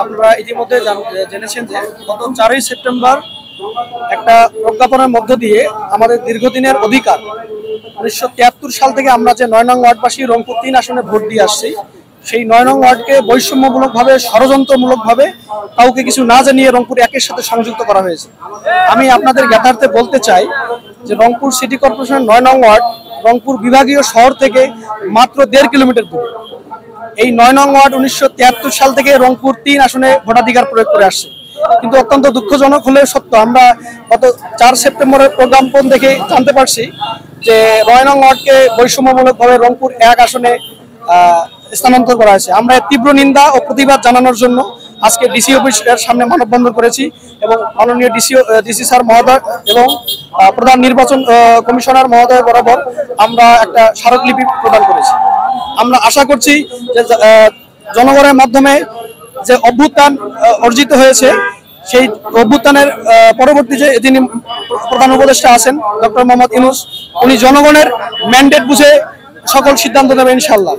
আপনারা ইতিমধ্যে জেনেছেন যে গত 4ই সেপ্টেম্বর একটা প্রজ্ঞাপনের মধ্য দিয়ে আমাদের দীর্ঘদিনের অধিকার 1973 সাল থেকে আমরা যে 9 নং ওয়ার্ডবাসী রংপুর 3 আসনে ভোট দিয়ে আসছি, সেই 9 নং ওয়ার্ডকে বৈষম্যমূলকভাবে ষড়যন্ত্রমূলকভাবে কাউকে কিছু না জানিয়ে রংপুর 1-এর সাথে সংযুক্ত করা হয়েছে। আমি আপনাদের জ্ঞাতার্থে বলতে চাই যে রংপুর সিটি কর্পোরেশনের 9 নং ওয়ার্ড রংপুর বিভাগীয় শহর থেকে মাত্র 1.5 কিলোমিটার দূরে। এই 9 নং ওয়ার্ড 1973 সাল থেকে রংপুর 3 আসনে ভোটাধিকার প্রয়োগ করে আসছে, কিন্তু অত্যন্ত দুঃখজনক হলেও সত্য আমরা গত 4 সেপ্টেম্বরের প্রজ্ঞাপন দেখে জানতে পারছি যে 9 নং ওয়ার্ডকে বৈষম্যমূলকভাবে রংপুর 1 আসনে স্থানান্তর করা হয়েছে। আমরা তীব্র নিন্দা ও প্রতিবাদ জানানোর জন্য আজকে ডিসি অফিসের সামনে মানববন্ধন করেছি এবং মাননীয় ডিসি স্যার মহোদয় এবং প্রধান নির্বাচন কমিশনার মহোদয় বরাবর আমরা একটা স্মারকলিপি প্রদান করেছি। আমরা আশা করছি যে জনগণের মাধ্যমে যে অভ্যুত্থান অর্জিত হয়েছে, সেই অভ্যুত্থানের পরবর্তী যে যিনি প্রধান উপদেষ্টা আছেন ডক্টর মোহাম্মদ ইউনূস, উনি জনগণের ম্যান্ডেট বুঝে সকল সিদ্ধান্ত নেবেন ইনশাআল্লাহ।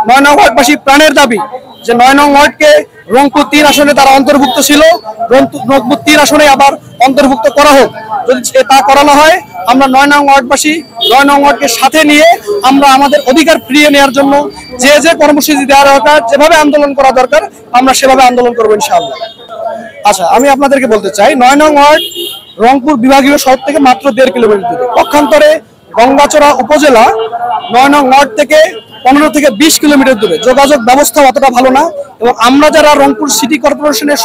9 নং ওয়ার্ডবাসী প্রাণের দাবি যে 9 নং ওয়ার্ডকে রংপুর 3 আসনে তারা অন্তর্ভুক্ত ছিল, রংপুর 3 আসনে আবার অন্তর্ভুক্ত করা হোক। যদি তা করানো হয়, আমরা 9 নং ওয়ার্ডবাসী 9 নং ওয়ার্ডকে সাথে নিয়ে আমরা আমাদের অধিকার ফিরিয়ে নেওয়ার জন্য যে কর্মসূচি দেওয়া দরকার, যেভাবে আন্দোলন করা দরকার, আমরা সেভাবে আন্দোলন করবো ইনশাআল্লাহ। আচ্ছা, আমি আপনাদেরকে বলতে চাই 9 নং ওয়ার্ড রংপুর বিভাগীয় শহর থেকে মাত্র 1.5 কিলোমিটার দূরে। পক্ষান্তরে গঙ্গাচড়া উপজেলা 9 নং ওয়ার্ড থেকে 15 থেকে 20 কিলোমিটার দূরে। যোগাযোগ ব্যবস্থা অতটা ভালো না এবং আমরা যারা রংপুর সিটি কর্পোরেশনের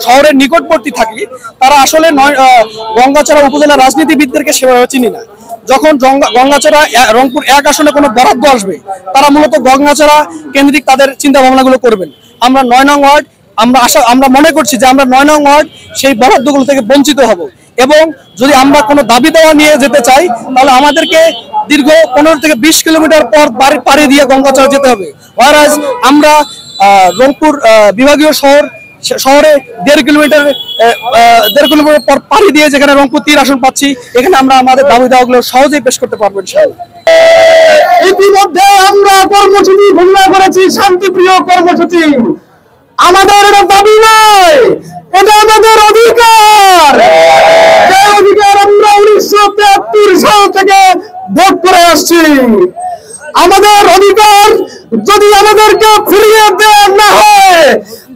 শহরের নিকটবর্তী থাকি, তারা আসলে গঙ্গাচড়া উপজেলা রাজনীতিবিদদেরকে সেভাবে চিনি না। যখন গঙ্গাচড়া রংপুর 1 আসনে কোনো বরাদ্দ আসবে, তারা মূলত গঙ্গাচড়া কেন্দ্রিক তাদের চিন্তা ভাবনাগুলো করবেন। আমরা 9 নং ওয়ার্ড আমরা মনে করছি যে আমরা 9 নং ওয়ার্ড সেই বরাদ্দগুলো থেকে বঞ্চিত হব এবং যদি আমরা কোনো দাবি দেওয়া নিয়ে যেতে চাই, তাহলে আমাদেরকে দীর্ঘ 15 থেকে 20 কিলোমিটার পর পাড়ি দিয়ে গঙ্গাচড়া যেতে হবে। ওয়ারাজ আমরা রংপুর বিভাগীয় শহরে 1.5 কিলোমিটার পর পাড়ি দিয়ে যেখানে রংপুর 3 আসন পাচ্ছি, এখানে আমরা আমাদের দাবি দেওয়াগুলো সহজেই পেশ করতে পারবো ইনশাআল্লাহ। ইতিমধ্যে আমরা কর্মসূচি ঘোষণা করেছি, শান্তিপ্রিয় কর্মসূচি। আমাদের এটা দাবি নয়, এটা আমাদের অধিকার। যে অধিকার আমরা 1973 সাল থেকে ভোট করে আসছি। আমাদের অধিকার যদি আমাদেরকে ফিরিয়ে দেওয়া না হয়,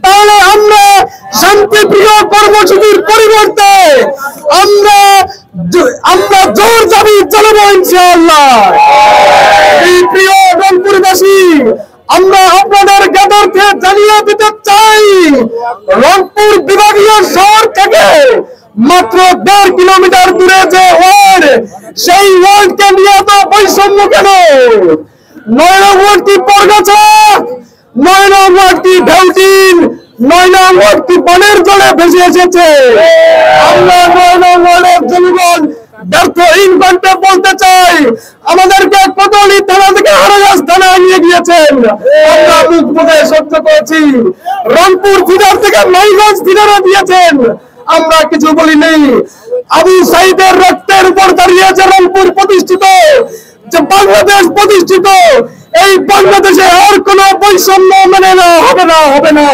তাহলে আমরা শান্তিপ্রিয় কর্মসূচির পরিবর্তে আমরা জোর দাবি জানাবো ইনশাআল্লাহ। এই প্রিয় রংপুরবাসী, আমরা আপনাদের জ্ঞাতার্থে জানিয়ে দিতে চাই, রংপুর বিভাগীয় শহর থেকে মাত্র 1.5 কিলোমিটার দূরে যে ওয়ার্ড, সেই ওয়ার্ডকে নিয়ে তো বৈষম্য কেন? 9 নং ওয়ার্ড কি পরগাছা, 9 নং ওয়ার্ড কি ভেউটিন, 9 নং ওয়ার্ড কি বনের জলে ভেসে এসেছে? আমরা 9 নং ওয়ার্ডের জনগণ ব্যর্থহীন কণ্ঠে বলতে চাই, আমাদেরকে কোতোয়ালি থানা থেকে হারাগাছ থানায় নিয়ে গিয়েছেন, আমরা মুখ বুঝে সহ্য করেছি। রংপুর ফিডার থেকে মাইগঞ্জ ফিডারও দিয়েছেন, আমরা কিছু বলি নেই। আবু সাইদের রক্তের উপর দাঁড়িয়ে যে রংপুর প্রতিষ্ঠিত, যে বাংলাদেশ প্রতিষ্ঠিত, এই বাংলাদেশে আর কোনো বৈষম্য মেনে না, হবে না।